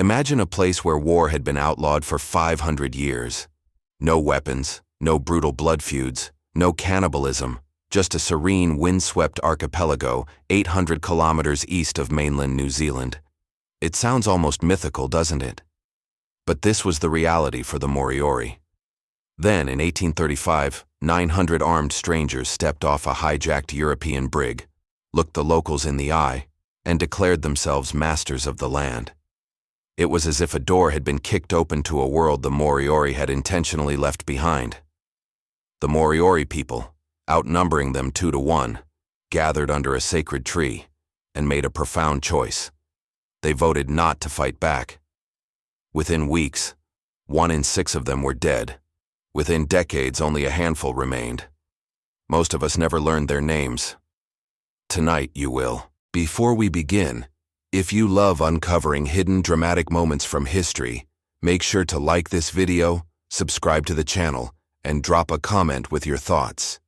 Imagine a place where war had been outlawed for 500 years. No weapons, no brutal blood feuds, no cannibalism, just a serene, windswept archipelago 800 kilometers east of mainland New Zealand. It sounds almost mythical, doesn't it? But this was the reality for the Moriori. Then, in 1835, 900 armed strangers stepped off a hijacked European brig, looked the locals in the eye, and declared themselves masters of the land. It was as if a door had been kicked open to a world the Moriori had intentionally left behind. The Moriori people, outnumbering them 2-1, gathered under a sacred tree and made a profound choice. They voted not to fight back. Within weeks, 1 in 6 of them were dead. Within decades, only a handful remained. Most of us never learned their names. Tonight, you will. Before we begin, if you love uncovering hidden dramatic moments from history, make sure to like this video, subscribe to the channel, and drop a comment with your thoughts.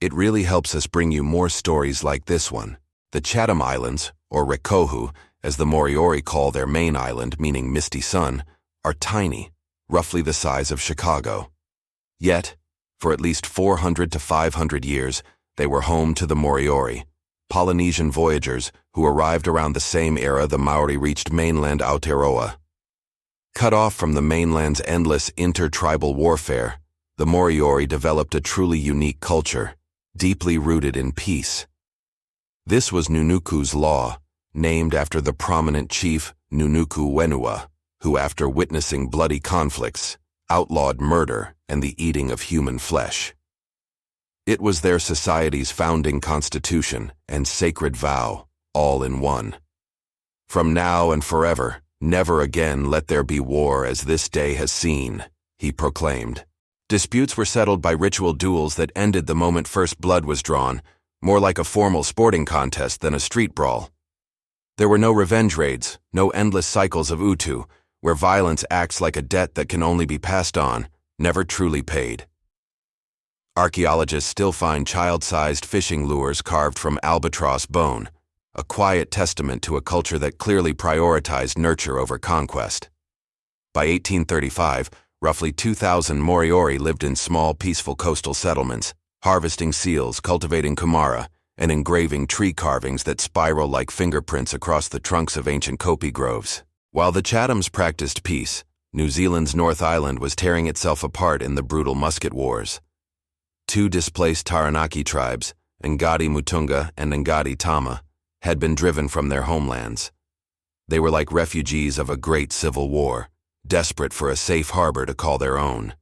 It really helps us bring you more stories like this one. The Chatham Islands, or Rekohu, as the Moriori call their main island, meaning Misty Sun, are tiny, roughly the size of Chicago. Yet, for at least 400 to 500 years, they were home to the Moriori, Polynesian voyagers who arrived around the same era the Maori reached mainland Aotearoa. Cut off from the mainland's endless intertribal warfare, the Moriori developed a truly unique culture, deeply rooted in peace. This was Nunuku's law, named after the prominent chief Nunuku Wenua, who, after witnessing bloody conflicts, outlawed murder and the eating of human flesh. It was their society's founding constitution and sacred vow, all in one. From now and forever, never again let there be war as this day has seen, he proclaimed. Disputes were settled by ritual duels that ended the moment first blood was drawn, more like a formal sporting contest than a street brawl. There were no revenge raids, no endless cycles of utu, where violence acts like a debt that can only be passed on, never truly paid. Archaeologists still find child-sized fishing lures carved from albatross bone, a quiet testament to a culture that clearly prioritized nurture over conquest. By 1835, roughly 2,000 Moriori lived in small, peaceful coastal settlements, harvesting seals, cultivating kumara, and engraving tree carvings that spiral like fingerprints across the trunks of ancient kopi groves. While the Chathams practiced peace, New Zealand's North Island was tearing itself apart in the brutal musket wars. 2 displaced Taranaki tribes, Ngati Mutunga and Ngati Tama, had been driven from their homelands. They were like refugees of a great civil war, desperate for a safe harbor to call their own.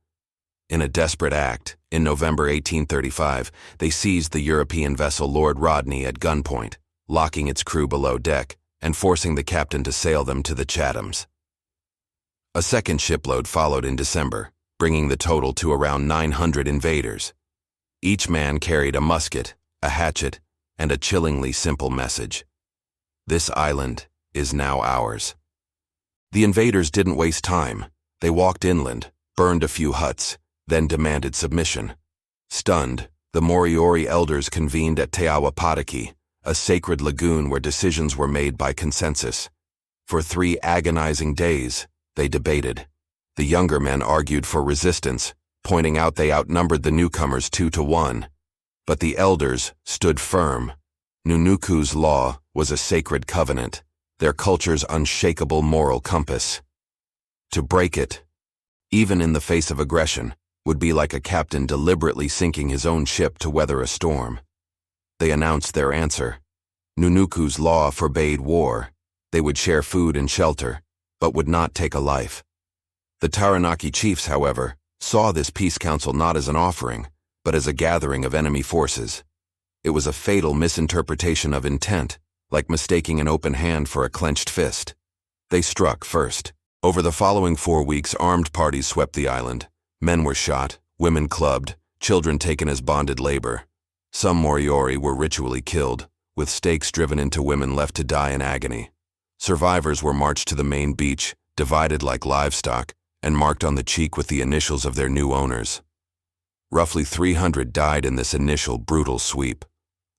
In a desperate act, in November 1835, they seized the European vessel Lord Rodney at gunpoint, locking its crew below deck and forcing the captain to sail them to the Chathams. A second shipload followed in December, bringing the total to around 900 invaders. Each man carried a musket, a hatchet, and a chillingly simple message. This island is now ours. The invaders didn't waste time. They walked inland, burned a few huts, then demanded submission. Stunned, the Moriori elders convened at Te Awa Pataki, a sacred lagoon where decisions were made by consensus. For 3 agonizing days, they debated. The younger men argued for resistance, pointing out they outnumbered the newcomers 2-1. But the elders stood firm. Nunuku's law was a sacred covenant, their culture's unshakable moral compass. To break it, even in the face of aggression, would be like a captain deliberately sinking his own ship to weather a storm. They announced their answer. Nunuku's law forbade war. They would share food and shelter, but would not take a life. The Taranaki chiefs, however, saw this peace council not as an offering, but as a gathering of enemy forces. It was a fatal misinterpretation of intent, like mistaking an open hand for a clenched fist. They struck first. Over the following 4 weeks, armed parties swept the island. Men were shot, women clubbed, children taken as bonded labor. Some Moriori were ritually killed, with stakes driven into women left to die in agony. Survivors were marched to the main beach, divided like livestock, and marked on the cheek with the initials of their new owners. Roughly 300 died in this initial brutal sweep.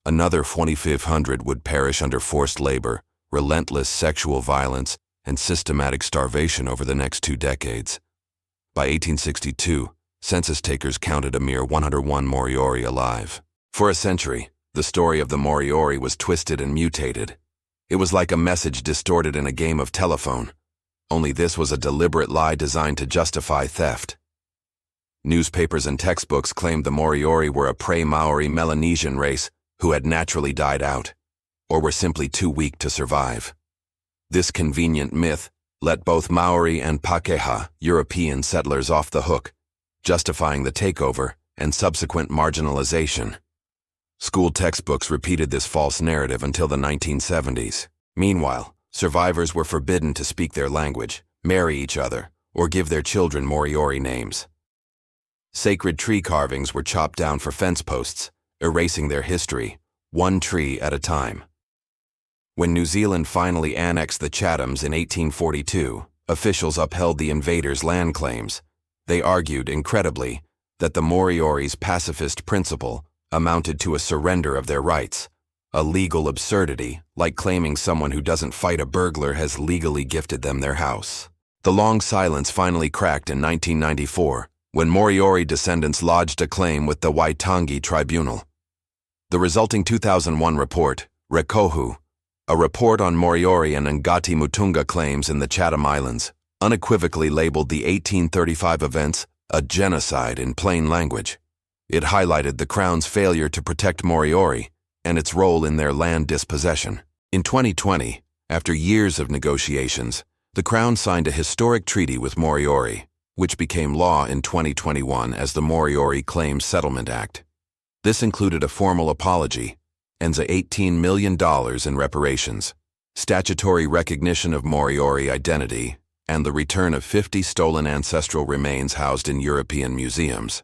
Another 2,500 would perish under forced labor, relentless sexual violence, and systematic starvation over the next 2 decades. By 1862, census takers counted a mere 101 Moriori alive. For a century, the story of the Moriori was twisted and mutated. It was like a message distorted in a game of telephone. Only this was a deliberate lie designed to justify theft. Newspapers and textbooks claimed the Moriori were a pre-Maori Melanesian race who had naturally died out, or were simply too weak to survive. This convenient myth let both Maori and Pakeha, European settlers, off the hook, justifying the takeover and subsequent marginalization. School textbooks repeated this false narrative until the 1970s. Meanwhile, survivors were forbidden to speak their language, marry each other, or give their children Moriori names. Sacred tree carvings were chopped down for fence posts, erasing their history, one tree at a time. When New Zealand finally annexed the Chathams in 1842, officials upheld the invaders' land claims. They argued, incredibly, that the Moriori's pacifist principle amounted to a surrender of their rights, a legal absurdity, like claiming someone who doesn't fight a burglar has legally gifted them their house. The long silence finally cracked in 1994, when Moriori descendants lodged a claim with the Waitangi Tribunal. The resulting 2001 report, Rekohu, a report on Moriori and Ngati Mutunga claims in the Chatham Islands, unequivocally labeled the 1835 events a genocide in plain language. It highlighted the Crown's failure to protect Moriori and its role in their land dispossession. In 2020, after years of negotiations, the Crown signed a historic treaty with Moriori, which became law in 2021 as the Moriori Claims Settlement Act. This included a formal apology and $18 million in reparations, statutory recognition of Moriori identity, and the return of 50 stolen ancestral remains housed in European museums.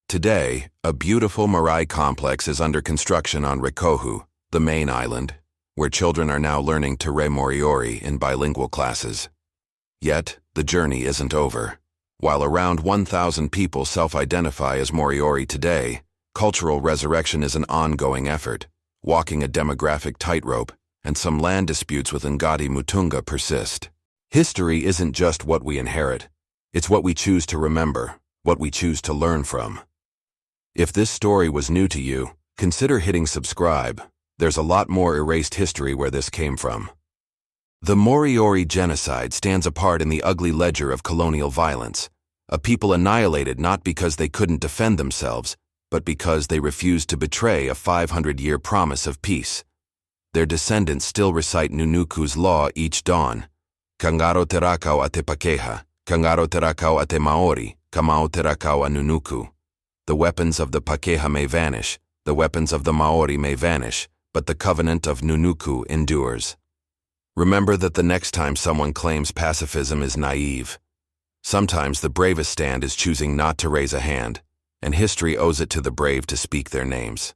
Today, a beautiful marae complex is under construction on Rekohu, the main island, where children are now learning Te Re Moriori in bilingual classes. Yet, the journey isn't over. While around 1,000 people self-identify as Moriori today, cultural resurrection is an ongoing effort. Walking a demographic tightrope, and some land disputes with Ngati Mutunga persist. History isn't just what we inherit, it's what we choose to remember, what we choose to learn from. If this story was new to you, consider hitting subscribe. There's a lot more erased history where this came from. The Moriori genocide stands apart in the ugly ledger of colonial violence, a people annihilated not because they couldn't defend themselves, but because they refused to betray a 500-year promise of peace. Their descendants still recite Nunuku's law each dawn. Kangaro te rakau a te Pakeha, kangaro te rakau a te Maori, kamau te rakau a Nunuku. The weapons of the Pakeha may vanish, the weapons of the Maori may vanish, but the covenant of Nunuku endures. Remember that the next time someone claims pacifism is naive. Sometimes the bravest stand is choosing not to raise a hand, and history owes it to the brave to speak their names.